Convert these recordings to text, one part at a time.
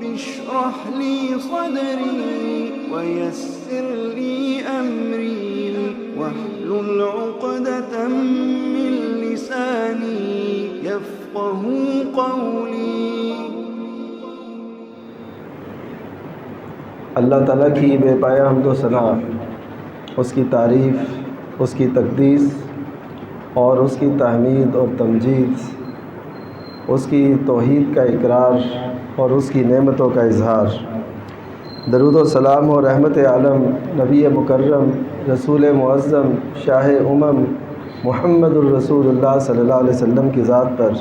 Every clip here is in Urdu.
اشرح لي صدري ويسر لي أمري واحلل عقدة من لساني يفقهوا قولي۔ اللہ تعالیٰ کی بے پایا حمد و ثنا، اس کی تعریف، اس کی تقدیس اور اس کی تحمید اور تمجید، اس کی توحید کا اقرار اور اس کی نعمتوں کا اظہار۔ درود و سلام و رحمت عالم نبی مکرم، رسول معظم، شاہ محمد الرسول اللہ صلی اللہ علیہ وسلم کی ذات پر،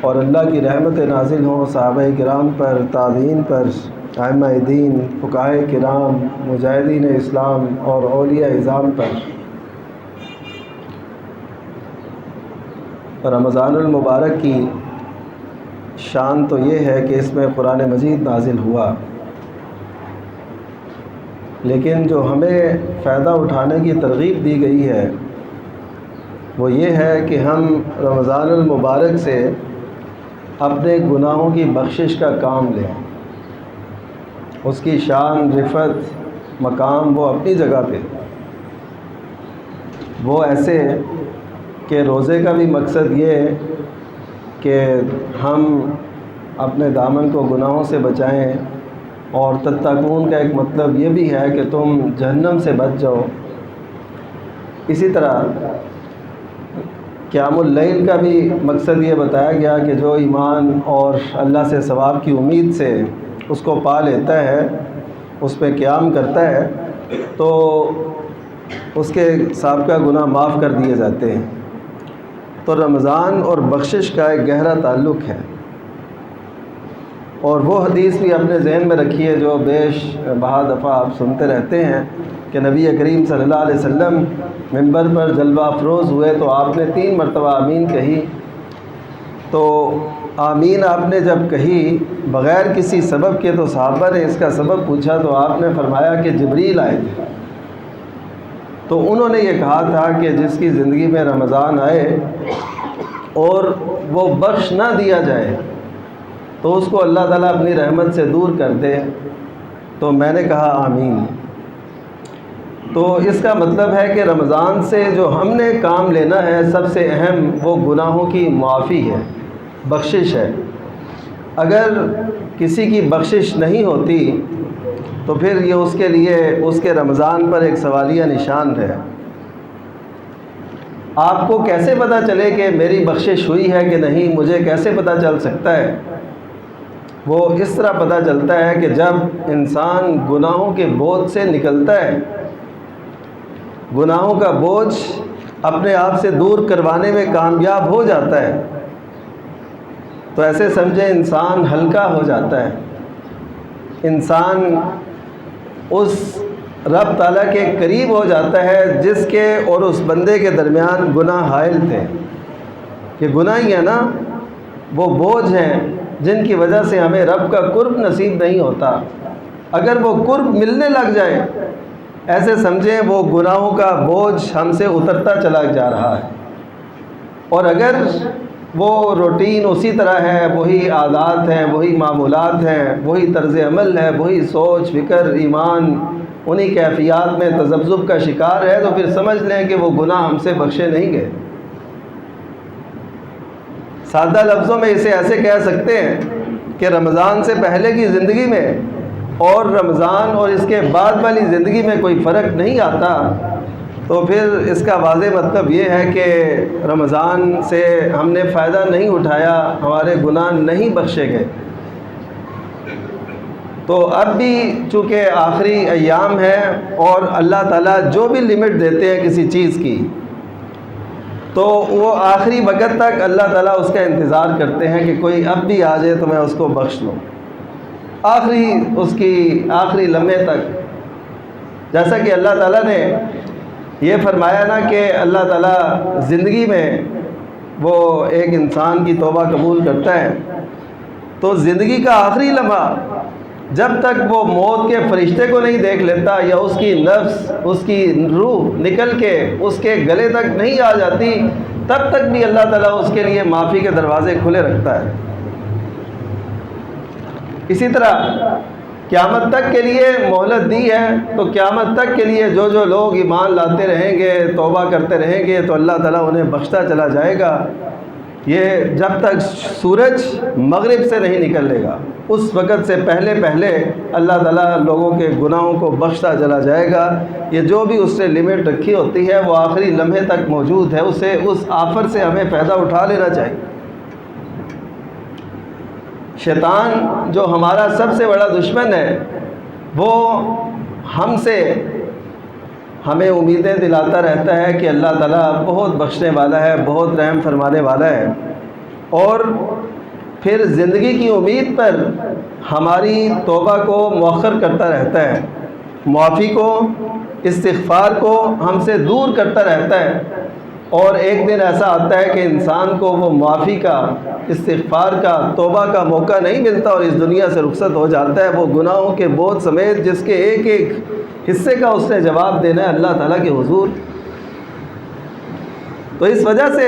اور اللہ کی رحمت نازل ہوں صحابہ کرام پر، تابعین پر، ائمہ دین، فقہائے کرام، مجاہدین اسلام اور اولیاء اعظام پر۔ رمضان المبارک کی شان تو یہ ہے کہ اس میں قرآن مجید نازل ہوا، لیکن جو ہمیں فائدہ اٹھانے کی ترغیب دی گئی ہے وہ یہ ہے کہ ہم رمضان المبارک سے اپنے گناہوں کی بخشش کا کام لیں۔ اس کی شان، رفعت، مقام وہ اپنی جگہ پہ، وہ ایسے کہ روزے کا بھی مقصد یہ کہ ہم اپنے دامن کو گناہوں سے بچائیں، اور تتقون کا ایک مطلب یہ بھی ہے کہ تم جہنم سے بچ جاؤ۔ اسی طرح قیام اللیل کا بھی مقصد یہ بتایا گیا کہ جو ایمان اور اللہ سے ثواب کی امید سے اس کو پا لیتا ہے، اس پہ قیام کرتا ہے، تو اس کے سابقہ گناہ معاف کر دیے جاتے ہیں۔ تو رمضان اور بخشش کا ایک گہرا تعلق ہے، اور وہ حدیث بھی اپنے ذہن میں رکھیے جو بہا دفعہ آپ سنتے رہتے ہیں کہ نبی کریم صلی اللہ علیہ وسلم منبر پر جلوہ افروز ہوئے تو آپ نے 3 مرتبہ آمین کہی۔ تو آمین آپ نے جب کہی بغیر کسی سبب کے، تو صحابہ نے اس کا سبب پوچھا تو آپ نے فرمایا کہ جبریل آئے تھے۔ تو انہوں نے یہ کہا تھا کہ جس کی زندگی میں رمضان آئے اور وہ بخش نہ دیا جائے تو اس کو اللہ تعالیٰ اپنی رحمت سے دور کر دے۔ تو میں نے کہا آمین۔ تو اس کا مطلب ہے کہ رمضان سے جو ہم نے کام لینا ہے، سب سے اہم وہ گناہوں کی معافی ہے، بخشش ہے۔ اگر کسی کی بخشش نہیں ہوتی تو پھر یہ اس کے لیے اس کے رمضان پر ایک سوالیہ نشان ہے۔ آپ کو کیسے پتہ چلے کہ میری بخشش ہوئی ہے کہ نہیں؟ مجھے کیسے پتہ چل سکتا ہے؟ وہ اس طرح پتہ چلتا ہے کہ جب انسان گناہوں کے بوجھ سے نکلتا ہے، گناہوں کا بوجھ اپنے آپ سے دور کروانے میں کامیاب ہو جاتا ہے، تو ایسے سمجھے انسان ہلکا ہو جاتا ہے، انسان اس رب تعالیٰ کے قریب ہو جاتا ہے جس کے اور اس بندے کے درمیان گناہ حائل تھے۔ کہ گناہ ہی ہے نا، وہ بوجھ ہیں جن کی وجہ سے ہمیں رب کا قرب نصیب نہیں ہوتا۔ اگر وہ قرب ملنے لگ جائے، ایسے سمجھیں وہ گناہوں کا بوجھ ہم سے اترتا چلا جا رہا ہے۔ اور اگر وہ روٹین اسی طرح ہے، وہی عادات ہیں، وہی معمولات ہیں، وہی طرز عمل ہے، وہی سوچ، فکر، ایمان انہی کیفیات میں تذبذب کا شکار ہے، تو پھر سمجھ لیں کہ وہ گناہ ہم سے بخشے نہیں گئے۔ سادہ لفظوں میں اسے ایسے کہہ سکتے ہیں کہ رمضان سے پہلے کی زندگی میں اور رمضان اور اس کے بعد والی زندگی میں کوئی فرق نہیں آتا، تو پھر اس کا واضح مطلب یہ ہے کہ رمضان سے ہم نے فائدہ نہیں اٹھایا، ہمارے گناہ نہیں بخشے گئے۔ تو اب بھی چونکہ آخری ایام ہے اور اللہ تعالیٰ جو بھی لمٹ دیتے ہیں کسی چیز کی، تو وہ آخری وقت تک اللہ تعالیٰ اس کا انتظار کرتے ہیں کہ کوئی اب بھی آ جائے تو میں اس کو بخش لوں، اس کی آخری لمحے تک۔ جیسا کہ اللہ تعالیٰ نے یہ فرمایا نا کہ اللہ تعالیٰ زندگی میں وہ ایک انسان کی توبہ قبول کرتا ہے، تو زندگی کا آخری لمحہ جب تک وہ موت کے فرشتے کو نہیں دیکھ لیتا، یا اس کی نفس، اس کی روح نکل کے اس کے گلے تک نہیں آ جاتی، تب تک بھی اللہ تعالیٰ اس کے لیے معافی کے دروازے کھلے رکھتا ہے۔ اسی طرح قیامت تک کے لیے مہلت دی ہے، تو قیامت تک کے لیے جو جو لوگ ایمان لاتے رہیں گے، توبہ کرتے رہیں گے، تو اللہ تعالیٰ انہیں بخشتا چلا جائے گا۔ یہ جب تک سورج مغرب سے نہیں نکلے گا اس وقت سے پہلے پہلے اللہ تعالیٰ لوگوں کے گناہوں کو بخشتا چلا جائے گا۔ یہ جو بھی اس نے لمٹ رکھی ہوتی ہے وہ آخری لمحے تک موجود ہے، اسے اس آفر سے ہمیں فائدہ اٹھا لینا چاہیے۔ شیطان جو ہمارا سب سے بڑا دشمن ہے، وہ ہمیں امیدیں دلاتا رہتا ہے کہ اللہ تعالیٰ بہت بخشنے والا ہے، بہت رحم فرمانے والا ہے، اور پھر زندگی کی امید پر ہماری توبہ کو مؤخر کرتا رہتا ہے، معافی کو، استغفار کو ہم سے دور کرتا رہتا ہے، اور ایک دن ایسا آتا ہے کہ انسان کو وہ معافی کا، استغفار کا، توبہ کا موقع نہیں ملتا اور اس دنیا سے رخصت ہو جاتا ہے، وہ گناہوں کے بوجھ سمیت جس کے ایک ایک حصے کا اس نے جواب دینا ہے اللہ تعالیٰ کے حضور۔ تو اس وجہ سے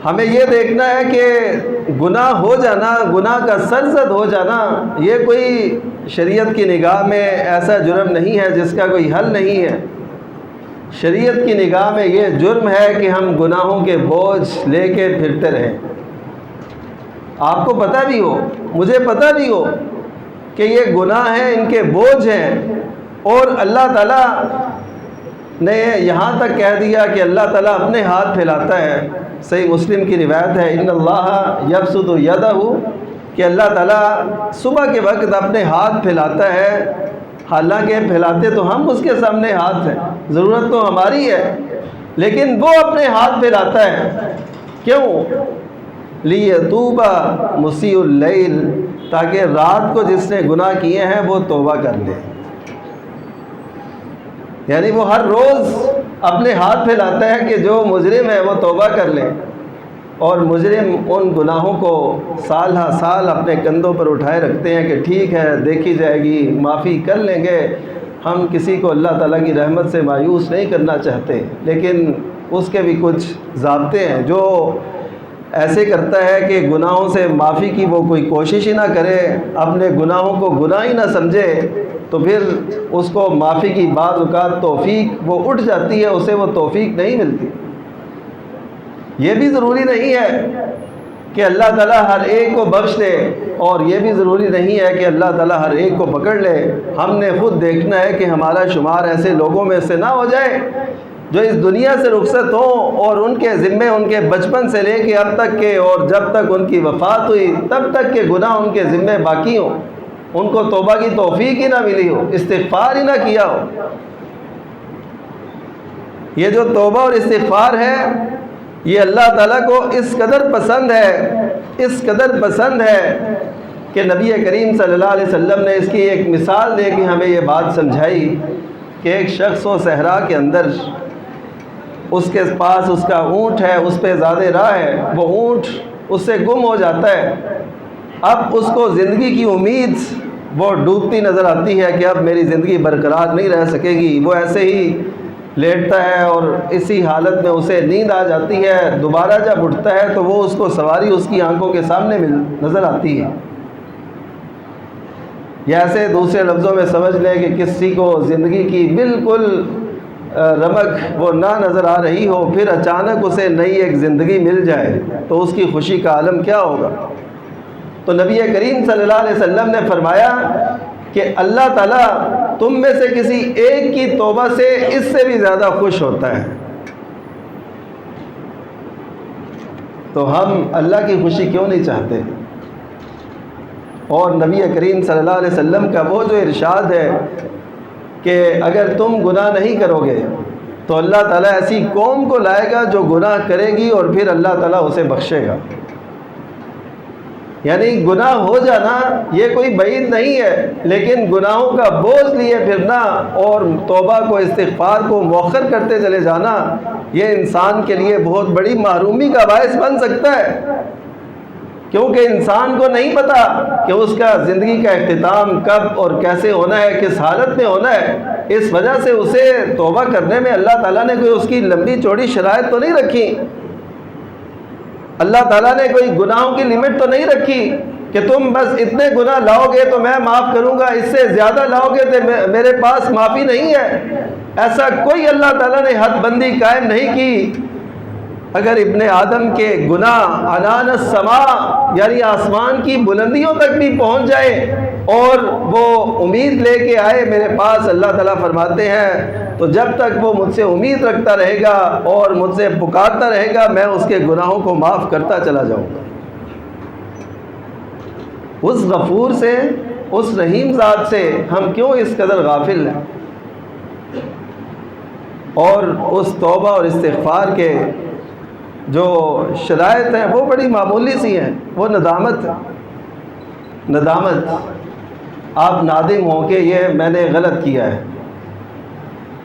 ہمیں یہ دیکھنا ہے کہ گناہ ہو جانا، گناہ کا سرزد ہو جانا، یہ کوئی شریعت کی نگاہ میں ایسا جرم نہیں ہے جس کا کوئی حل نہیں ہے۔ شریعت کی نگاہ میں یہ جرم ہے کہ ہم گناہوں کے بوجھ لے کے پھرتے رہیں۔ آپ کو پتہ بھی ہو، مجھے پتہ بھی ہو کہ یہ گناہ ہیں، ان کے بوجھ ہیں، اور اللہ تعالیٰ نے یہاں تک کہہ دیا کہ اللہ تعالیٰ اپنے ہاتھ پھیلاتا ہے۔ صحیح مسلم کی روایت ہے، ان اللہ یبسط یدہ، کہ اللہ تعالیٰ صبح کے وقت اپنے ہاتھ پھیلاتا ہے، حالانکہ پھیلاتے تو ہم اس کے سامنے ہاتھ ہیں، ضرورت تو ہماری ہے، لیکن وہ اپنے ہاتھ پھیلاتا ہے۔ کیوں؟ لیتوب مسیء اللیل، تاکہ رات کو جس نے گناہ کیے ہیں وہ توبہ کر لے۔ یعنی وہ ہر روز اپنے ہاتھ پھیلاتا ہے کہ جو مجرم ہے وہ توبہ کر لے، اور مجرم ان گناہوں کو سال ہا سال اپنے کندھوں پر اٹھائے رکھتے ہیں کہ ٹھیک ہے دیکھی جائے گی، معافی کر لیں گے۔ ہم کسی کو اللہ تعالیٰ کی رحمت سے مایوس نہیں کرنا چاہتے، لیکن اس کے بھی کچھ ضابطے ہیں۔ جو ایسے کرتا ہے کہ گناہوں سے معافی کی وہ کوئی کوشش ہی نہ کرے، اپنے گناہوں کو گناہ ہی نہ سمجھے، تو پھر اس کو معافی کی بعض اوقات توفیق وہ اٹھ جاتی ہے، اسے وہ توفیق نہیں ملتی۔ یہ بھی ضروری نہیں ہے کہ اللہ تعالیٰ ہر ایک کو بخش دے، اور یہ بھی ضروری نہیں ہے کہ اللہ تعالیٰ ہر ایک کو پکڑ لے۔ ہم نے خود دیکھنا ہے کہ ہمارا شمار ایسے لوگوں میں سے نہ ہو جائے جو اس دنیا سے رخصت ہوں اور ان کے ذمے ان کے بچپن سے لے کے اب تک کے، اور جب تک ان کی وفات ہوئی تب تک کے گناہ ان کے ذمے باقی ہوں، ان کو توبہ کی توفیق ہی نہ ملی ہو، استغفار ہی نہ کیا ہو۔ یہ جو توبہ اور استغفار ہے، یہ اللہ تعالیٰ کو اس قدر پسند ہے، اس قدر پسند ہے کہ نبی کریم صلی اللہ علیہ وسلم نے اس کی ایک مثال دے کے ہمیں یہ بات سمجھائی کہ ایک شخص و صحرا کے اندر، اس کے پاس اس کا اونٹ ہے، اس پہ زیادہ راہ ہے، وہ اونٹ اس سے گم ہو جاتا ہے۔ اب اس کو زندگی کی امید وہ ڈوبتی نظر آتی ہے کہ اب میری زندگی برقرار نہیں رہ سکے گی۔ وہ ایسے ہی لیٹتا ہے اور اسی حالت میں اسے نیند آ جاتی ہے۔ دوبارہ جب اٹھتا ہے تو وہ اس کو سواری اس کی آنکھوں کے سامنے نظر آتی ہے۔ یا ایسے دوسرے لفظوں میں سمجھ لیں کہ کسی کو زندگی کی بالکل رمق وہ نہ نظر آ رہی ہو، پھر اچانک اسے نئی ایک زندگی مل جائے تو اس کی خوشی کا عالم کیا ہوگا۔ تو نبی کریم صلی اللہ علیہ وسلم نے فرمایا کہ اللہ تعالیٰ تم میں سے کسی ایک کی توبہ سے اس سے بھی زیادہ خوش ہوتا ہے۔ تو ہم اللہ کی خوشی کیوں نہیں چاہتے؟ اور نبی کریم صلی اللہ علیہ وسلم کا وہ جو ارشاد ہے کہ اگر تم گناہ نہیں کرو گے تو اللہ تعالیٰ ایسی قوم کو لائے گا جو گناہ کرے گی اور پھر اللہ تعالیٰ اسے بخشے گا۔ یعنی گناہ ہو جانا یہ کوئی بعید نہیں ہے، لیکن گناہوں کا بوجھ لیے پھرنا اور توبہ کو، استغفار کو مؤخر کرتے چلے جانا، یہ انسان کے لیے بہت بڑی محرومی کا باعث بن سکتا ہے، کیونکہ انسان کو نہیں پتا کہ اس کا زندگی کا اختتام کب اور کیسے ہونا ہے، کس حالت میں ہونا ہے۔ اس وجہ سے اسے توبہ کرنے میں اللہ تعالیٰ نے کوئی اس کی لمبی چوڑی شرائط تو نہیں رکھی، اللہ تعالیٰ نے کوئی گناہوں کی لمٹ تو نہیں رکھی کہ تم بس اتنے گناہ لاؤ گے تو میں معاف کروں گا، اس سے زیادہ لاؤ گے تو میرے پاس معافی نہیں ہے۔ ایسا کوئی اللہ تعالیٰ نے حد بندی قائم نہیں کی۔ اگر ابن آدم کے گناہ عنان السماء یعنی آسمان کی بلندیوں تک بھی پہنچ جائے اور وہ امید لے کے آئے میرے پاس، اللہ تعالیٰ فرماتے ہیں تو جب تک وہ مجھ سے امید رکھتا رہے گا اور مجھ سے پکارتا رہے گا میں اس کے گناہوں کو معاف کرتا چلا جاؤں گا۔ اس غفور سے، اس رحیم ذات سے ہم کیوں اس قدر غافل ہیں؟ اور اس توبہ اور استغفار کے جو شرائط ہیں وہ بڑی معمولی سی ہیں، وہ ندامت آپ نادم ہوں کہ یہ میں نے غلط کیا ہے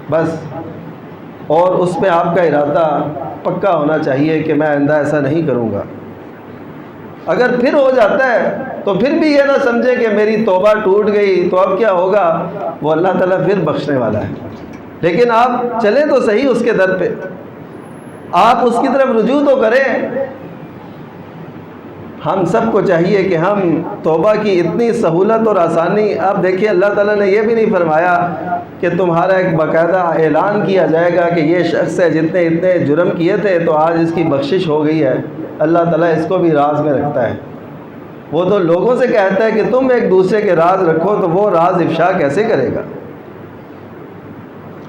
بس، اور اس پہ آپ کا ارادہ پکا ہونا چاہیے کہ میں آئندہ ایسا نہیں کروں گا۔ اگر پھر ہو جاتا ہے تو پھر بھی یہ نہ سمجھے کہ میری توبہ ٹوٹ گئی تو اب کیا ہوگا، وہ اللہ تعالیٰ پھر بخشنے والا ہے۔ لیکن آپ چلیں تو صحیح اس کے در پہ، آپ اس کی طرف رجوع تو کریں۔ ہم سب کو چاہیے کہ ہم توبہ کی اتنی سہولت اور آسانی، اب دیکھیے اللہ تعالیٰ نے یہ بھی نہیں فرمایا کہ تمہارا ایک باقاعدہ اعلان کیا جائے گا کہ یہ شخص ہے جتنے اتنے جرم کیے تھے تو آج اس کی بخشش ہو گئی ہے۔ اللہ تعالیٰ اس کو بھی راز میں رکھتا ہے۔ وہ تو لوگوں سے کہتا ہے کہ تم ایک دوسرے کے راز رکھو، تو وہ راز افشا کیسے کرے گا؟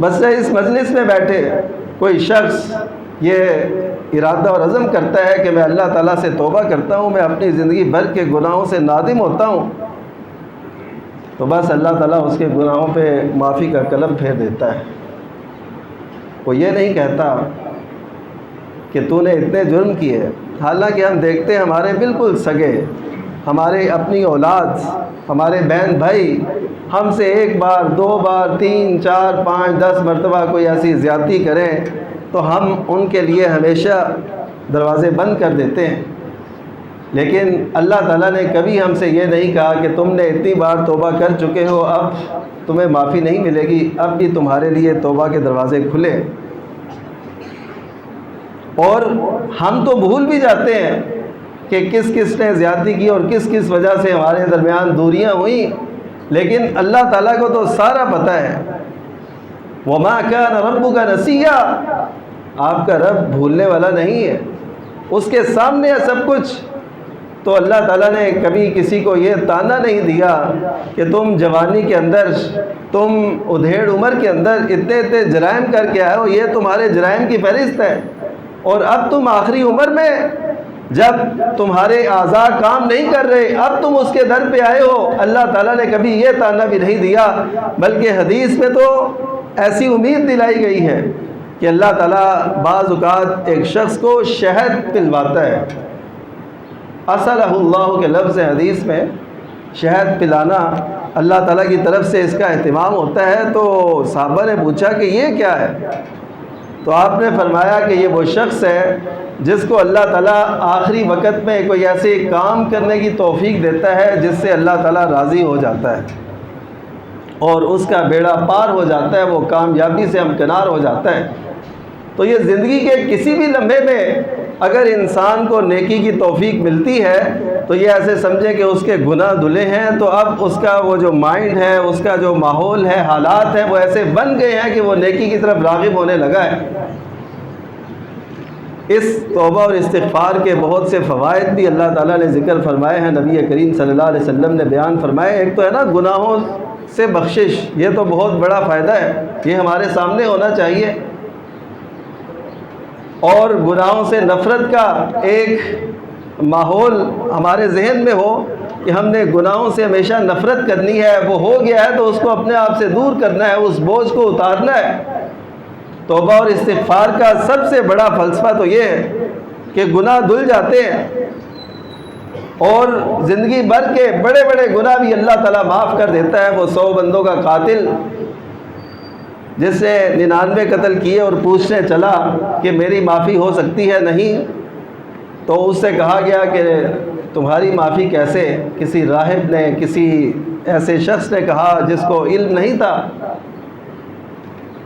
بس اس مجلس میں بیٹھے کوئی شخص یہ ارادہ اور عزم کرتا ہے کہ میں اللہ تعالیٰ سے توبہ کرتا ہوں، میں اپنی زندگی بھر کے گناہوں سے نادم ہوتا ہوں، تو بس اللہ تعالیٰ اس کے گناہوں پہ معافی کا قلم پھیر دیتا ہے۔ وہ یہ نہیں کہتا کہ تو نے اتنے جرم کیے، حالانکہ ہم دیکھتے ہیں ہمارے بالکل سگے، ہمارے اپنی اولاد، ہمارے بہن بھائی ہم سے ایک بار، دو بار، 3، 4، 5، 10 مرتبہ کوئی ایسی زیادتی کریں تو ہم ان کے لیے ہمیشہ دروازے بند کر دیتے ہیں۔ لیکن اللہ تعالیٰ نے کبھی ہم سے یہ نہیں کہا کہ تم نے اتنی بار توبہ کر چکے ہو، اب تمہیں معافی نہیں ملے گی، اب بھی تمہارے لیے توبہ کے دروازے کھلے۔ اور ہم تو بھول بھی جاتے ہیں کہ کس کس نے زیادتی کی اور کس کس وجہ سے ہمارے درمیان دوریاں ہوئیں، لیکن اللہ تعالیٰ کو تو سارا پتہ ہے۔ وَمَا كَانَ رَبُّكَ نَسِيًّا، آپ کا رب بھولنے والا نہیں ہے، اس کے سامنے ہے سب کچھ۔ تو اللہ تعالیٰ نے کبھی کسی کو یہ تانا نہیں دیا کہ تم جوانی کے اندر، تم ادھیڑ عمر کے اندر اتنے جرائم کر کے آئے ہو، یہ تمہارے جرائم کی فہرست ہے، اور اب تم آخری عمر میں جب تمہارے اعضاء کام نہیں کر رہے اب تم اس کے در پہ آئے ہو۔ اللہ تعالیٰ نے کبھی یہ تانا بھی نہیں دیا، بلکہ حدیث میں تو ایسی امید دلائی گئی ہے کہ اللہ تعالیٰ بعض اوقات ایک شخص کو شہد پلواتا ہے۔ اصلہ اللہ کے لفظ حدیث میں شہد پلانا اللہ تعالیٰ کی طرف سے اس کا اہتمام ہوتا ہے۔ تو صحابہ نے پوچھا کہ یہ کیا ہے؟ تو آپ نے فرمایا کہ یہ وہ شخص ہے جس کو اللہ تعالیٰ آخری وقت میں کوئی ایسے کام کرنے کی توفیق دیتا ہے جس سے اللہ تعالیٰ راضی ہو جاتا ہے اور اس کا بیڑا پار ہو جاتا ہے، وہ کامیابی سے ہمکنار ہو جاتا ہے۔ تو یہ زندگی کے کسی بھی لمحے میں اگر انسان کو نیکی کی توفیق ملتی ہے تو یہ ایسے سمجھے کہ اس کے گناہ دھلے ہیں، تو اب اس کا وہ جو مائنڈ ہے، اس کا جو ماحول ہے، حالات ہیں، وہ ایسے بن گئے ہیں کہ وہ نیکی کی طرف راغب ہونے لگا ہے۔ اس توبہ اور استغفار کے بہت سے فوائد بھی اللہ تعالیٰ نے ذکر فرمائے ہیں، نبی کریم صلی اللہ علیہ وسلم نے بیان فرمائے۔ ایک تو ہے نا گناہوں سے بخشش، یہ تو بہت بڑا فائدہ ہے، یہ ہمارے سامنے ہونا چاہیے، اور گناہوں سے نفرت کا ایک ماحول ہمارے ذہن میں ہو کہ ہم نے گناہوں سے ہمیشہ نفرت کرنی ہے، وہ ہو گیا ہے تو اس کو اپنے آپ سے دور کرنا ہے، اس بوجھ کو اتارنا ہے۔ توبہ اور استغفار کا سب سے بڑا فلسفہ تو یہ ہے کہ گناہ دھل جاتے ہیں اور زندگی بھر کے بڑے بڑے گناہ بھی اللہ تعالیٰ معاف کر دیتا ہے۔ وہ 100 بندوں کا قاتل جس نے 99 قتل کیے اور پوچھنے چلا کہ میری معافی ہو سکتی ہے، نہیں، تو اس سے کہا گیا کہ تمہاری معافی کیسے؟ کسی راہب نے، کسی ایسے شخص نے کہا جس کو علم نہیں تھا،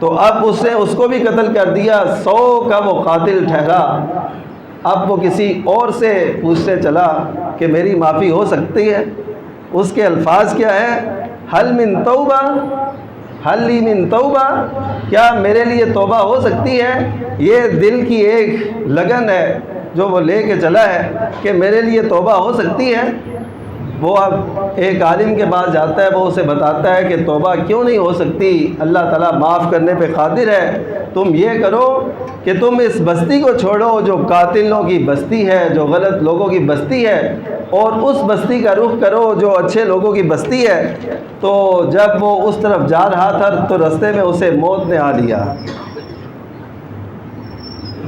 تو اب اس نے اس کو بھی قتل کر دیا، 100 کا وہ قاتل ٹھہرا۔ اب وہ کسی اور سے پوچھنے چلا کہ میری معافی ہو سکتی ہے؟ اس کے الفاظ کیا ہے؟ حل من توبہ، حل لی من توبہ، کیا میرے لیے توبہ ہو سکتی ہے؟ یہ دل کی ایک لگن ہے جو وہ لے کے چلا ہے کہ میرے لیے توبہ ہو سکتی ہے۔ وہ اب ایک عالم کے پاس جاتا ہے، وہ اسے بتاتا ہے کہ توبہ کیوں نہیں ہو سکتی، اللہ تعالیٰ معاف کرنے پہ قادر ہے۔ تم یہ کرو کہ تم اس بستی کو چھوڑو جو قاتلوں کی بستی ہے، جو غلط لوگوں کی بستی ہے، اور اس بستی کا رخ کرو جو اچھے لوگوں کی بستی ہے۔ تو جب وہ اس طرف جا رہا تھا تو رستے میں اسے موت نے آ لیا۔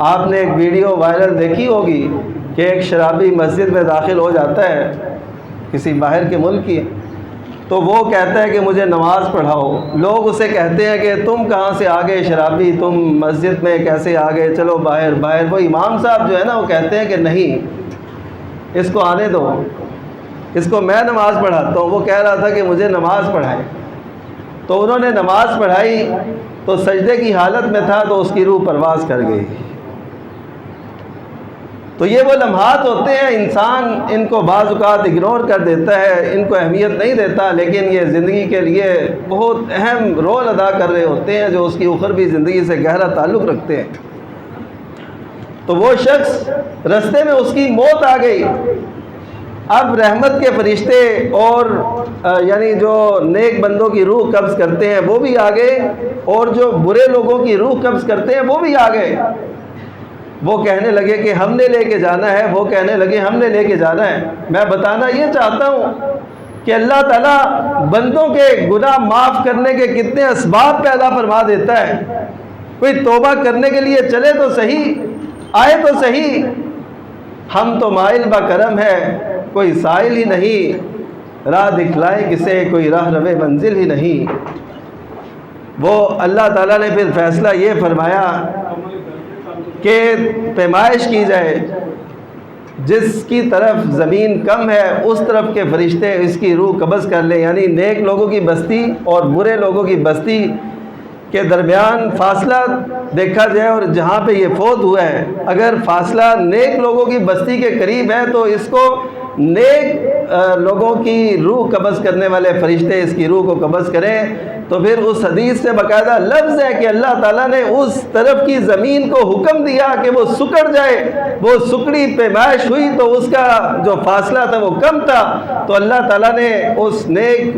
آپ نے ایک ویڈیو وائرل دیکھی ہوگی کہ ایک شرابی مسجد میں داخل ہو جاتا ہے کسی باہر کے ملک کی، تو وہ کہتا ہے کہ مجھے نماز پڑھاؤ۔ لوگ اسے کہتے ہیں کہ تم کہاں سے آ گئے شرابی، تم مسجد میں کیسے آ گئے، چلو باہر باہر۔ وہ امام صاحب جو ہے نا وہ کہتے ہیں کہ نہیں، اس کو آنے دو، اس کو میں نماز پڑھاتا ہوں۔ وہ کہہ رہا تھا کہ مجھے نماز پڑھائیں، تو انہوں نے نماز پڑھائی تو سجدے کی حالت میں تھا تو اس کی روح پرواز کر گئی۔ تو یہ وہ لمحات ہوتے ہیں، انسان ان کو بعض اوقات اگنور کر دیتا ہے، ان کو اہمیت نہیں دیتا، لیکن یہ زندگی کے لیے بہت اہم رول ادا کر رہے ہوتے ہیں، جو اس کی اخروی زندگی سے گہرا تعلق رکھتے ہیں۔ تو وہ شخص رستے میں اس کی موت آ گئی۔ اب رحمت کے فرشتے اور یعنی جو نیک بندوں کی روح قبض کرتے ہیں وہ بھی آ گئے، اور جو برے لوگوں کی روح قبض کرتے ہیں وہ بھی آ گئے۔ وہ کہنے لگے کہ ہم نے لے کے جانا ہے، وہ کہنے لگے ہم نے لے کے جانا ہے۔ میں بتانا یہ چاہتا ہوں کہ اللہ تعالیٰ بندوں کے گناہ معاف کرنے کے کتنے اسباب پیدا فرما دیتا ہے۔ کوئی توبہ کرنے کے لیے چلے تو صحیح، آئے تو صحیح۔ ہم تو مائل با کرم ہے، کوئی سائل ہی نہیں، راہ دکھلائے کسے، کوئی راہ روے منزل ہی نہیں۔ وہ اللہ تعالیٰ نے پھر فیصلہ یہ فرمایا کہ پیمائش کی جائے، جس کی طرف زمین کم ہے اس طرف کے فرشتے اس کی روح قبض کر لیں، یعنی نیک لوگوں کی بستی اور برے لوگوں کی بستی کے درمیان فاصلہ دیکھا جائے، اور جہاں پہ یہ فوت ہوا ہے اگر فاصلہ نیک لوگوں کی بستی کے قریب ہے تو اس کو نیک لوگوں کی روح قبض کرنے والے فرشتے اس کی روح کو قبض کریں۔ تو پھر اس حدیث سے باقاعدہ لفظ ہے کہ اللہ تعالیٰ نے اس طرف کی زمین کو حکم دیا کہ وہ سکڑ جائے۔ وہ سکڑی پیمائش ہوئی تو اس کا جو فاصلہ تھا وہ کم تھا، تو اللہ تعالیٰ نے اس نیک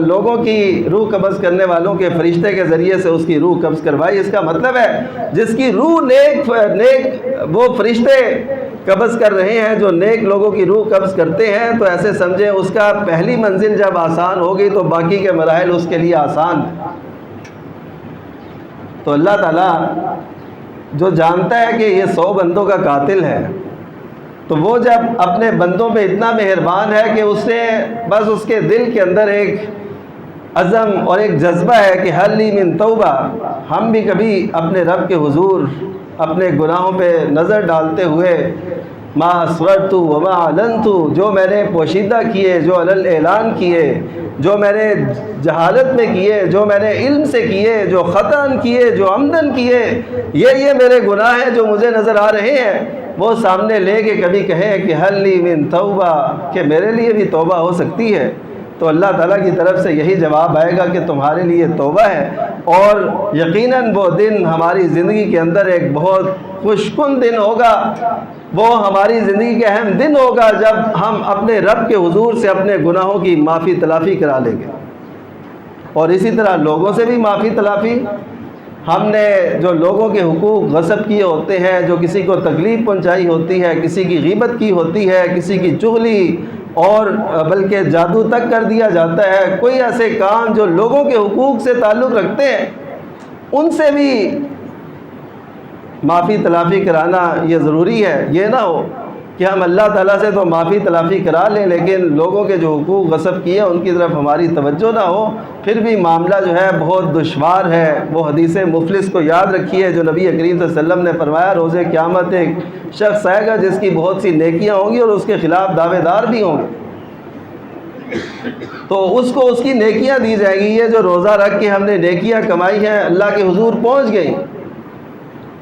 لوگوں کی روح قبض کرنے والوں کے فرشتے کے ذریعے سے اس کی روح قبض کروائی۔ اس کا مطلب ہے جس کی روح نیک وہ فرشتے قبض کر رہے ہیں جو نیک لوگوں کی روح قبض کرتے ہیں، تو ایسے سمجھیں اس کا پہلی منزل جب آسان ہوگی تو باقی کے مراحل اس کے لیے آسان۔ تو اللہ تعالیٰ جو جانتا ہے کہ یہ 100 بندوں کا قاتل ہے، تو وہ جب اپنے بندوں پہ اتنا مہربان ہے کہ اس نے بس اس کے دل کے اندر ایک عزم اور ایک جذبہ ہے کہ حل لی من توبہ۔ ہم بھی کبھی اپنے رب کے حضور اپنے گناہوں پہ نظر ڈالتے ہوئے ما اسررت وما اعلنت، جو میں نے پوشیدہ کیے، جو علل اعلان کیے، جو میں نے جہالت میں کیے، جو میں نے علم سے کیے، جو خطاً کیے، جو عمدن کیے، یہ میرے گناہ ہیں جو مجھے نظر آ رہے ہیں، وہ سامنے لے کے کبھی کہیں کہ حل لی من توبہ، کہ میرے لیے بھی توبہ ہو سکتی ہے، تو اللہ تعالیٰ کی طرف سے یہی جواب آئے گا کہ تمہارے لیے توبہ ہے۔ اور یقیناً وہ دن ہماری زندگی کے اندر ایک بہت خوش کن دن ہوگا، وہ ہماری زندگی کے اہم دن ہوگا جب ہم اپنے رب کے حضور سے اپنے گناہوں کی معافی تلافی کرا لیں گے، اور اسی طرح لوگوں سے بھی معافی تلافی۔ ہم نے جو لوگوں کے حقوق غصب کیے ہوتے ہیں، جو کسی کو تکلیف پہنچائی ہوتی ہے، کسی کی غیبت کی ہوتی ہے، کسی کی چغلی اور بلکہ جادو تک کر دیا جاتا ہے، کوئی ایسے کام جو لوگوں کے حقوق سے تعلق رکھتے ہیں، ان سے بھی معافی تلافی کرانا یہ ضروری ہے۔ یہ نہ ہو کہ ہم اللہ تعالیٰ سے تو معافی تلافی کرا لیں لیکن لوگوں کے جو حقوق غصب کیے ان کی طرف ہماری توجہ نہ ہو، پھر بھی معاملہ جو ہے بہت دشوار ہے۔ وہ حدیث مفلس کو یاد رکھیے جو نبی کریم صلی اللہ علیہ وسلم نے فرمایا، روز قیامت ایک شخص آئے گا جس کی بہت سی نیکیاں ہوں گی اور اس کے خلاف دعوے دار بھی ہوں گے، تو اس کو اس کی نیکیاں دی جائے گی۔ یہ جو روزہ رکھ کے ہم نے نیکیاں کمائی ہیں اللہ کے حضور پہنچ گئی،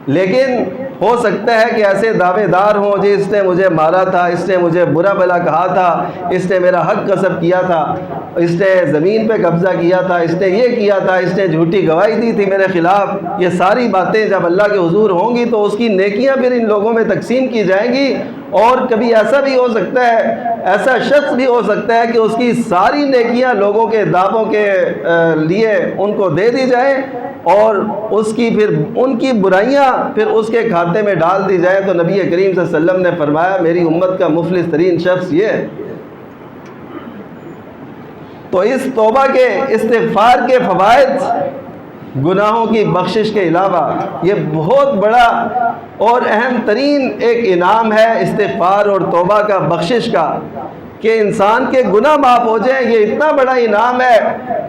لیکن ہو سکتا ہے کہ ایسے دعوے دار ہوں جی اس نے مجھے مارا تھا، اس نے مجھے برا بھلا کہا تھا، اس نے میرا حق غصب کیا تھا، اس نے زمین پہ قبضہ کیا تھا، اس نے یہ کیا تھا، اس نے جھوٹی گواہی دی تھی میرے خلاف. یہ ساری باتیں جب اللہ کے حضور ہوں گی تو اس کی نیکیاں پھر ان لوگوں میں تقسیم کی جائیں گی. اور کبھی ایسا بھی ہو سکتا ہے، ایسا شخص بھی ہو سکتا ہے کہ اس کی ساری نیکیاں لوگوں کے دعووں کے لیے ان کو دے دی جائیں اور اس کی پھر ان کی برائیاں پھر اس کے کھاتے میں ڈال دی جائیں. تو نبی کریم صلی اللہ علیہ وسلم نے فرمایا میری امت کا مفلس ترین شخص یہ ہے. تو اس توبہ کے استغفار کے فوائد، گناہوں کی بخشش کے علاوہ یہ بہت بڑا اور اہم ترین ایک انعام ہے استغفار اور توبہ کا، بخشش کا، کہ انسان کے گناہ معاف ہو جائیں. یہ اتنا بڑا انعام ہے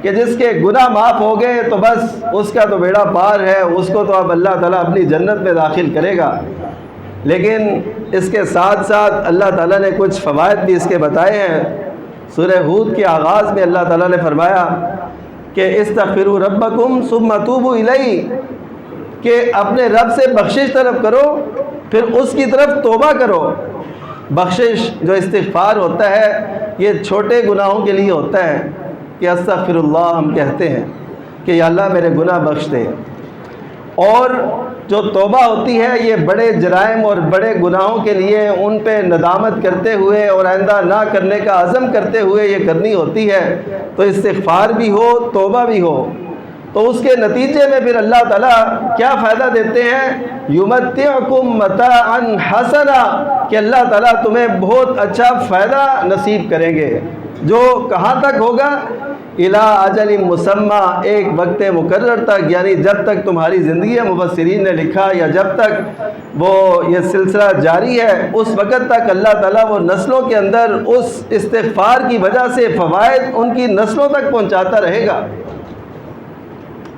کہ جس کے گناہ معاف ہو گئے تو بس اس کا تو بیڑا پار ہے، اس کو تو اب اللہ تعالیٰ اپنی جنت میں داخل کرے گا. لیکن اس کے ساتھ ساتھ اللہ تعالیٰ نے کچھ فوائد بھی اس کے بتائے ہیں. سورہ ہود کے آغاز میں اللہ تعالیٰ نے فرمایا کہ استغفروا ربکم ثم توبوا الیہ، کہ اپنے رب سے بخشش طلب کرو پھر اس کی طرف توبہ کرو. بخشش جو استغفار ہوتا ہے یہ چھوٹے گناہوں کے لیے ہوتا ہے کہ استغفر اللہ ہم کہتے ہیں کہ یا اللہ میرے گناہ بخش دے. اور جو توبہ ہوتی ہے یہ بڑے جرائم اور بڑے گناہوں کے لیے ان پہ ندامت کرتے ہوئے اور آئندہ نہ کرنے کا عزم کرتے ہوئے یہ کرنی ہوتی ہے. تو استغفار بھی ہو، توبہ بھی ہو، تو اس کے نتیجے میں پھر اللہ تعالیٰ کیا فائدہ دیتے ہیں؟ یمتعکم متاعا حسنا، کہ اللہ تعالیٰ تمہیں بہت اچھا فائدہ نصیب کریں گے. جو کہاں تک ہوگا؟ الی اجل مسمى، ایک وقت مقرر تک، یعنی جب تک تمہاری زندگی ہے، مفسرین نے لکھا، یا جب تک وہ یہ سلسلہ جاری ہے اس وقت تک اللہ تعالیٰ وہ نسلوں کے اندر اس استغفار کی وجہ سے فوائد ان کی نسلوں تک پہنچاتا رہے گا.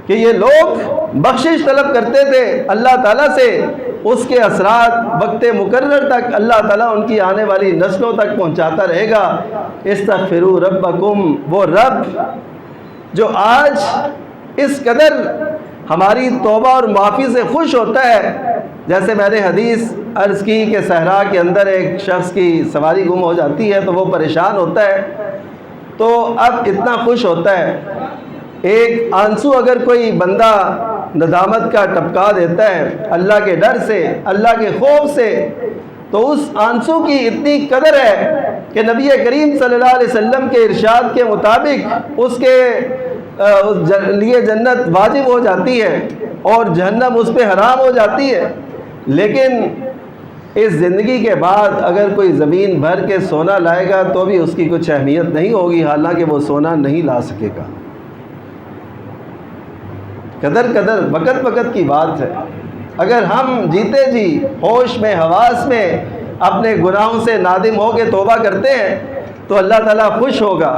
کہ یہ لوگ بخشش طلب کرتے تھے اللہ تعالیٰ سے، اس کے اثرات وقت مقرر تک اللہ تعالیٰ ان کی آنے والی نسلوں تک پہنچاتا رہے گا. استغفروا ربکم، وہ رب جو آج اس قدر ہماری توبہ اور معافی سے خوش ہوتا ہے. جیسے میں نے حدیث عرض کی کہ صحرا کے اندر ایک شخص کی سواری گم ہو جاتی ہے تو وہ پریشان ہوتا ہے، تو اب اتنا خوش ہوتا ہے. ایک آنسو اگر کوئی بندہ ندامت کا ٹپکا دیتا ہے اللہ کے ڈر سے، اللہ کے خوف سے، تو اس آنسو کی اتنی قدر ہے کہ نبی کریم صلی اللہ علیہ وسلم کے ارشاد کے مطابق اس کے لیے جنت واجب ہو جاتی ہے اور جہنم اس پہ حرام ہو جاتی ہے. لیکن اس زندگی کے بعد اگر کوئی زمین بھر کے سونا لائے گا تو بھی اس کی کچھ اہمیت نہیں ہوگی، حالانکہ وہ سونا نہیں لا سکے گا. قدر وقت وقت کی بات ہے. اگر ہم جیتے جی ہوش میں حواس میں اپنے گناہوں سے نادم ہو کے توبہ کرتے ہیں تو اللہ تعالیٰ خوش ہوگا.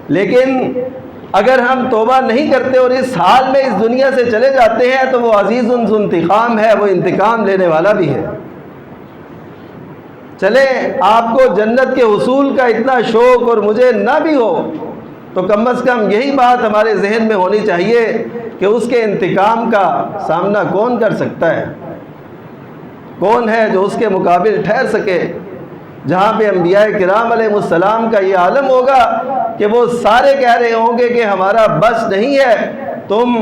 لیکن اگر ہم توبہ نہیں کرتے اور اس حال میں اس دنیا سے چلے جاتے ہیں تو وہ عزیز ذو انتقام ہے، وہ انتقام لینے والا بھی ہے. چلے آپ کو جنت کے حصول کا اتنا شوق اور مجھے نہ بھی ہو تو کم از کم یہی بات ہمارے ذہن میں ہونی چاہیے کہ اس کے انتقام کا سامنا کون کر سکتا ہے، کون ہے جو اس کے مقابل ٹھہر سکے. جہاں پہ انبیاء کرام علیہ السلام کا یہ عالم ہوگا کہ وہ سارے کہہ رہے ہوں گے کہ ہمارا بس نہیں ہے، تم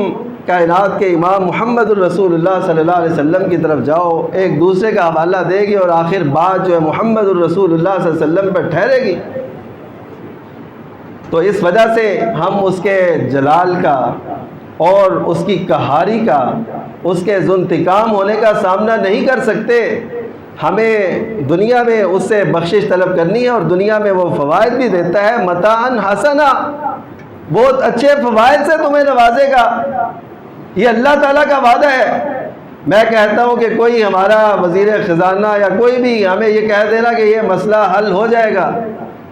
کائنات کے امام محمد الرسول اللہ صلی اللہ علیہ وسلم کی طرف جاؤ. ایک دوسرے کا حوالہ دے گی اور آخر بات جو ہے محمد الرسول اللہ صلی اللہ علیہ وسلم پر ٹھہرے گی. تو اس وجہ سے ہم اس کے جلال کا اور اس کی قہاری کا، اس کے ذو انتقام ہونے کا سامنا نہیں کر سکتے. ہمیں دنیا میں اس سے بخشش طلب کرنی ہے اور دنیا میں وہ فوائد بھی دیتا ہے. متاعن حسنا، بہت اچھے فوائد سے تمہیں نوازے گا. یہ اللہ تعالیٰ کا وعدہ ہے. میں کہتا ہوں کہ کوئی ہمارا وزیر خزانہ یا کوئی بھی ہمیں یہ کہہ دینا کہ یہ مسئلہ حل ہو جائے گا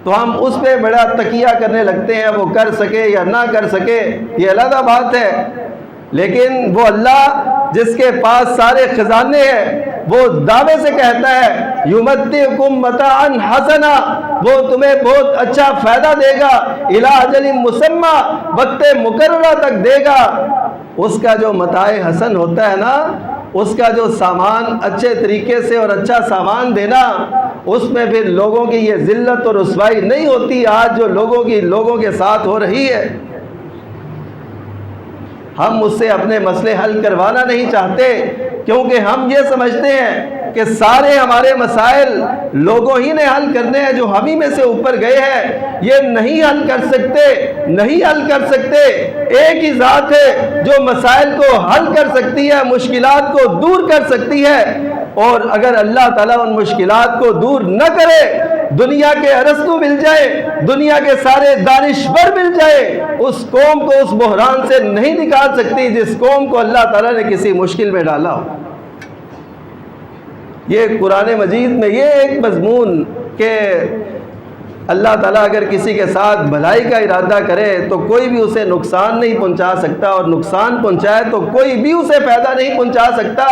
تو ہم اس پہ بڑا تکیہ کرنے لگتے ہیں، وہ کر سکے یا نہ کر سکے یہ علیحدہ بات ہے. لیکن وہ اللہ جس کے پاس سارے خزانے ہیں وہ دعوے سے کہتا ہے یمتعکم متاعا حسنا، وہ تمہیں بہت اچھا فائدہ دے گا، الی اجل مسمى، وقت مقررہ تک دے گا. اس کا جو متاع حسن ہوتا ہے نا، اس کا جو سامان اچھے طریقے سے اور اچھا سامان دینا، اس میں پھر لوگوں کی یہ ذلت اور رسوائی نہیں ہوتی آج جو لوگوں کے ساتھ ہو رہی ہے۔ ہم اس سے اپنے مسئلے حل کروانا نہیں چاہتے، کیونکہ ہم یہ سمجھتے ہیں کہ سارے ہمارے مسائل لوگوں ہی نے حل کرنے ہیں جو ہم ہی میں سے اوپر گئے ہیں۔ یہ نہیں حل کر سکتے۔ ایک ہی ذات ہے جو مسائل کو حل کر سکتی ہے، مشکلات کو دور کر سکتی ہے۔ اور اگر اللہ تعالیٰ ان مشکلات کو دور نہ کرے، دنیا کے ارسطو مل جائے، دنیا کے سارے دانشور مل جائے، اس قوم کو اس بحران سے نہیں نکال سکتی جس قوم کو اللہ تعالیٰ نے کسی مشکل میں ڈالا ہو۔ یہ قرآن مجید میں یہ ایک مضمون کہ اللہ تعالیٰ اگر کسی کے ساتھ بھلائی کا ارادہ کرے تو کوئی بھی اسے نقصان نہیں پہنچا سکتا، اور نقصان پہنچائے تو کوئی بھی اسے فائدہ نہیں پہنچا سکتا۔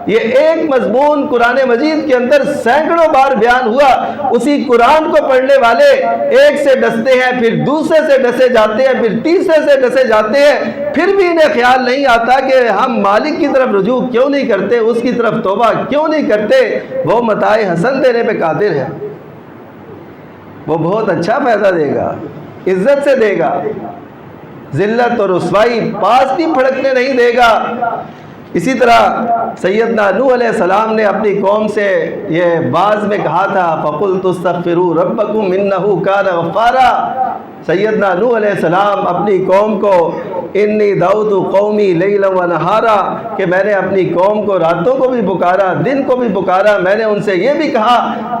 یہ ایک مضمون قرآن مجید کے اندر سینکڑوں بار بیان ہوا۔ اسی قرآن کو پڑھنے والے ایک سے ڈستے ہیں، پھر دوسرے سے ڈسے جاتے ہیں، پھر تیسرے سے ڈسے جاتے ہیں، پھر بھی انہیں خیال نہیں آتا کہ ہم مالک کی طرف رجوع کیوں نہیں کرتے، اس کی طرف توبہ کیوں نہیں کرتے۔ وہ متاع حسن دینے پہ قادر ہے، وہ بہت اچھا فائدہ دے گا، عزت سے دے گا، ذلت اور رسوائی پاس بھی پھڑکنے نہیں دے گا۔ اسی طرح سیدنا نوح علیہ السلام نے اپنی قوم سے یہ بعض میں کہا تھا، فَقُلْتُ اسْتَغْفِرُوا رَبَّكُمْ إِنَّهُ كَانَ غَفَّارًا۔ سیدنا نوح علیہ السلام اپنی قوم کو انی دعوت قومی لیلا و نہارا، کہ میں نے اپنی قوم کو راتوں کو بھی پکارا، دن کو بھی پکارا۔ میں نے ان سے یہ بھی کہا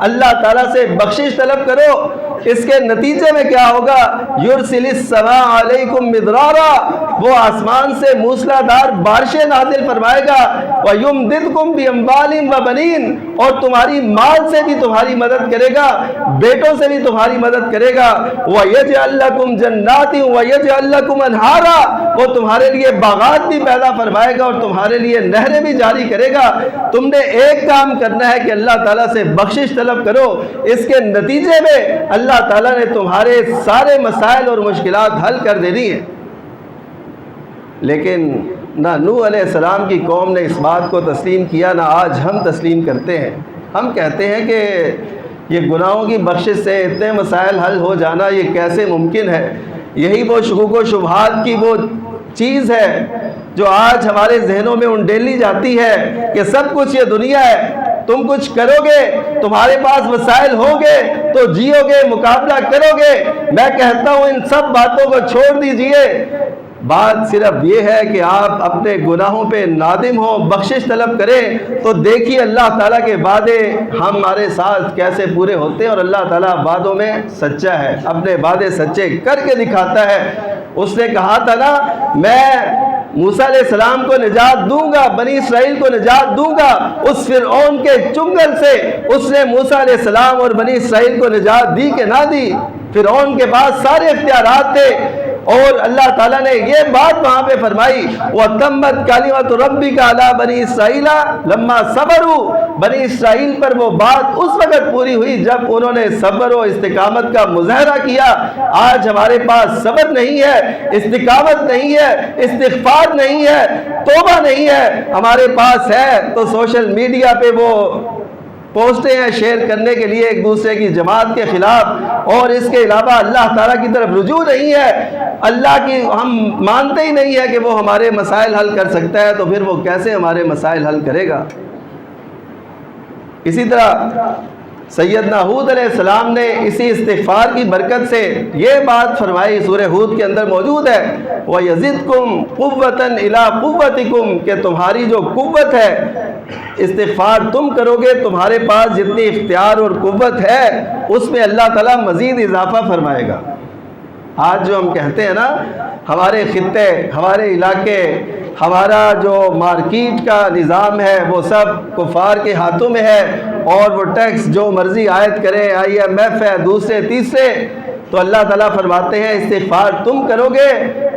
اللہ تعالیٰ سے بخشش طلب کرو۔ اس کے نتیجے میں کیا ہوگا؟ یرسل السماء علیکم مدرارا، وہ آسمان سے موسلادھار بارشیں نازل فرمائے گا، ویمددکم باموال و بنین، اور تمہاری مال سے بھی تمہاری مدد کرے گا، بیٹوں سے بھی تمہاری مدد کرے گا، ویجعل لکم جنات ویجعل لکم انہارا، وہ تمہارے لیے باغات بھی پیدا فرمائے گا اور تمہارے لیے نہریں بھی جاری کرے گا۔ تم نے ایک کام کرنا ہے کہ اللہ تعالیٰ سے بخشش طلب کرو، اس کے نتیجے میں اللہ تعالیٰ نے تمہارے سارے مسائل اور مشکلات حل کر دینی ہے۔ لیکن نہ نوح علیہ السلام کی قوم نے اس بات کو تسلیم کیا، نہ آج ہم تسلیم کرتے ہیں۔ ہم کہتے ہیں کہ یہ گناہوں کی بخشش سے اتنے مسائل حل ہو جانا یہ کیسے ممکن ہے؟ یہی وہ شکوک و شبہات کی وہ چیز ہے جو آج ہمارے ذہنوں میں انڈیلی جاتی ہے کہ سب کچھ یہ دنیا ہے، تم کچھ کرو گے، تمہارے پاس وسائل ہوں گے تو جیو گے، مقابلہ کرو گے۔ میں کہتا ہوں ان سب باتوں کو چھوڑ دیجئے، بات صرف یہ ہے کہ آپ اپنے گناہوں پہ نادم ہوں، بخشش طلب کریں، تو دیکھیے اللہ تعالیٰ کے وعدے ہمارے ساتھ کیسے پورے ہوتے ہیں۔ اور اللہ تعالیٰ وعدوں میں سچا ہے، اپنے وعدے سچے کر کے دکھاتا ہے۔ اس نے کہا تھا نا، میں موسیٰ علیہ السلام کو نجات دوں گا، بنی اسرائیل کو نجات دوں گا اس فرعون کے چنگل سے۔ اس نے موسیٰ علیہ السلام اور بنی اسرائیل کو نجات دی کہ نہ دی؟ فرعون کے پاس سارے اختیارات تھے، اور اللہ تعالیٰ نے یہ بات وہاں پہ فرمائی، وَتَمَّتْ كَلِمَةُ رَبِّكَ عَلَىٰ بَنِي إِسْرَائِيلَ لَمَّا صَبَرُوا، بنی اسرائیل پر وہ بات اس وقت پوری ہوئی جب انہوں نے صبر و استقامت کا مظاہرہ کیا۔ آج ہمارے پاس صبر نہیں ہے، استقامت نہیں ہے، استغفار نہیں ہے، توبہ نہیں ہے، ہمارے پاس ہے تو سوشل میڈیا پہ وہ پوسٹیں ہیں شیئر کرنے کے لیے ایک دوسرے کی جماعت کے خلاف، اور اس کے علاوہ اللہ تعالیٰ کی طرف رجوع نہیں ہے۔ اللہ کی ہم مانتے ہی نہیں ہے کہ وہ ہمارے مسائل حل کر سکتا ہے، تو پھر وہ کیسے ہمارے مسائل حل کرے گا؟ اسی طرح سیدنا ہود علیہ السلام نے اسی استغفار کی برکت سے یہ بات فرمائی، سورہ ہود کے اندر موجود ہے، وَيَزِدْكُمْ قُوَّةً إِلَىٰ قُوَّتِكُمْ، کہ تمہاری جو قوت ہے، استغفار تم کرو گے، تمہارے پاس جتنی اختیار اور قوت ہے اس میں اللہ تعالیٰ مزید اضافہ فرمائے گا۔ آج جو ہم کہتے ہیں نا، ہمارے خطے، ہمارے علاقے، ہمارا جو مارکیٹ کا نظام ہے وہ سب کفار کے ہاتھوں میں ہے، اور وہ ٹیکس جو مرضی عائد کرے، IMF ہے، دوسرے تیسرے، تو اللہ تعالیٰ فرماتے ہیں استغفار تم کرو گے۔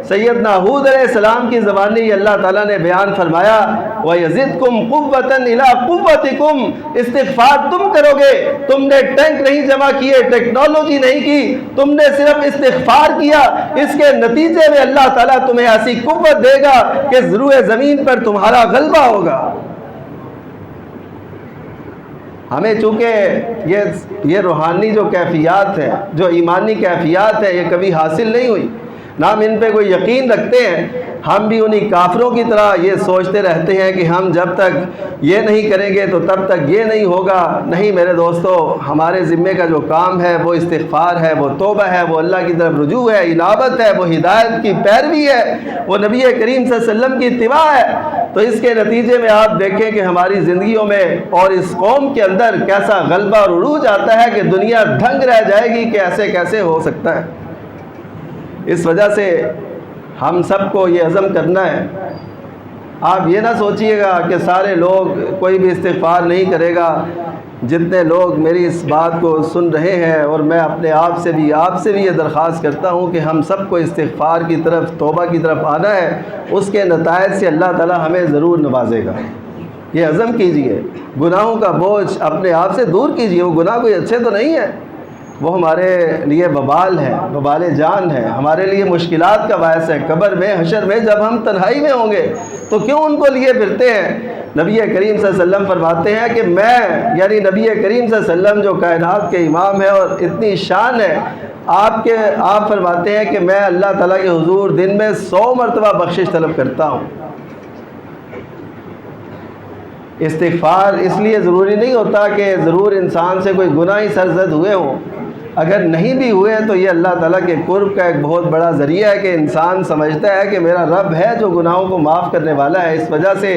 سیدنا ہود علیہ السلام کی زبانی اللہ تعالیٰ نے بیان فرمایا، وَيَزِدْكُمْ قُوَّةً إِلَىٰ قُوَّتِكُمْ، استغفار تم کرو گے۔ تم نے ٹینک نہیں جمع کیے، ٹیکنالوجی نہیں کی، تم نے صرف استغفار کیا، اس کے نتیجے میں اللہ تعالیٰ تمہیں ایسی قوت دے گا کہ روئے زمین پر تمہارا غلبہ ہوگا۔ ہمیں چونکہ یہ روحانی جو کیفیات ہیں، جو ایمانی کیفیات ہیں، یہ کبھی حاصل نہیں ہوئی، نہ ہم ان پہ کوئی یقین رکھتے ہیں، ہم بھی انہی کافروں کی طرح یہ سوچتے رہتے ہیں کہ ہم جب تک یہ نہیں کریں گے تو تب تک یہ نہیں ہوگا۔ نہیں میرے دوستو، ہمارے ذمے کا جو کام ہے وہ استغفار ہے، وہ توبہ ہے، وہ اللہ کی طرف رجوع ہے، انابت ہے، وہ ہدایت کی پیروی ہے، وہ نبی کریم صلی اللہ علیہ وسلم کی اتباع ہے۔ تو اس کے نتیجے میں آپ دیکھیں کہ ہماری زندگیوں میں اور اس قوم کے اندر کیسا غلبہ اور عروج آتا ہے کہ دنیا دھنگ رہ جائے گی کہ ایسے کیسے ہو سکتا ہے۔ اس وجہ سے ہم سب کو یہ عزم کرنا ہے۔ آپ یہ نہ سوچئے گا کہ سارے لوگ، کوئی بھی استغفار نہیں کرے گا۔ جتنے لوگ میری اس بات کو سن رہے ہیں، اور میں اپنے آپ سے بھی یہ درخواست کرتا ہوں کہ ہم سب کو استغفار کی طرف، توبہ کی طرف آنا ہے۔ اس کے نتائج سے اللہ تعالی ہمیں ضرور نوازے گا۔ یہ عزم کیجئے، گناہوں کا بوجھ اپنے آپ سے دور کیجئے۔ وہ گناہ کوئی اچھے تو نہیں ہے، وہ ہمارے لیے وبال ہے، وبال جان ہے، ہمارے لیے مشکلات کا باعث ہے۔ قبر میں، حشر میں جب ہم تنہائی میں ہوں گے تو کیوں ان کو لیے پھرتے ہیں؟ نبی کریم صلی اللہ علیہ وسلم فرماتے ہیں کہ میں، یعنی نبی کریم صلی اللہ علیہ وسلم جو کائنات کے امام ہیں اور اتنی شان ہے، آپ فرماتے ہیں کہ میں اللہ تعالیٰ کے حضور دن میں 100 مرتبہ بخشش طلب کرتا ہوں۔ استغفار اس لیے ضروری نہیں ہوتا کہ ضرور انسان سے کوئی گناہ ہی سرزد ہوئے ہوں۔ اگر نہیں بھی ہوئے تو یہ اللہ تعالیٰ کے قرب کا ایک بہت بڑا ذریعہ ہے کہ انسان سمجھتا ہے کہ میرا رب ہے جو گناہوں کو معاف کرنے والا ہے۔ اس وجہ سے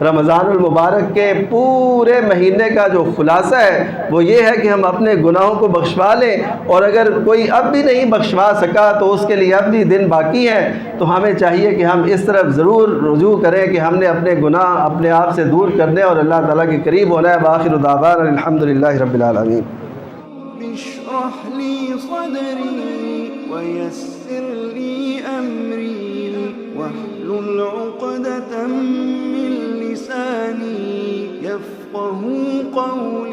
رمضان المبارک کے پورے مہینے کا جو خلاصہ ہے وہ یہ ہے کہ ہم اپنے گناہوں کو بخشوا لیں، اور اگر کوئی اب بھی نہیں بخشوا سکا تو اس کے لیے اب بھی دن باقی ہیں۔ تو ہمیں چاہیے کہ ہم اس طرف ضرور رجوع کریں کہ ہم نے اپنے گناہ اپنے آپ سے دور کرنے اور اللہ تعالیٰ کے قریب ہونا ہے۔ وآخر دعوانا الحمدللہ رب العالمین۔ اشرح لي صدري ويسر لي أمري واحلل عقدة من لساني يفقه قولي